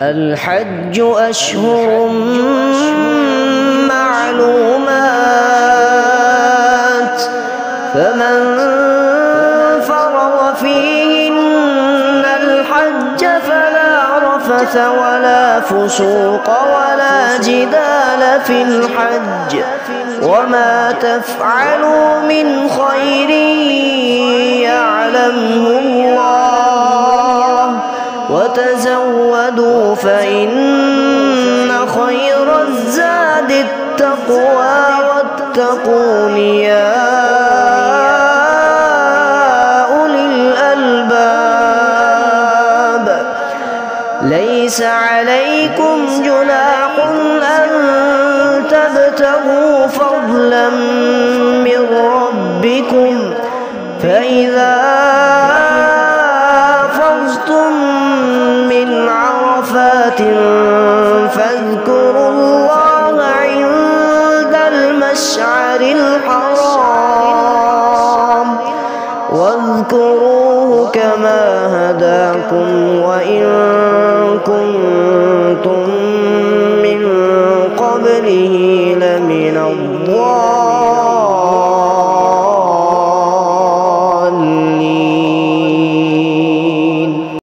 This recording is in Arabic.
الحج أشهر معلومات، فمن فرض فيهن الحج فلا رفث ولا فسوق ولا جدال في الحج، وما تفعلوا من خير يعلمه الله، وتزودوا فإن خير الزاد التقوى واتقون يا أولي الألباب. ليس عليكم جناح أن تبتغوا فضلا من ربكم، فإذا أفضتم من عرفات فاذكروا الله عند المشعر الحرام، واذكروه كما هداكم وإن كنتم من قبله لمن الضالين.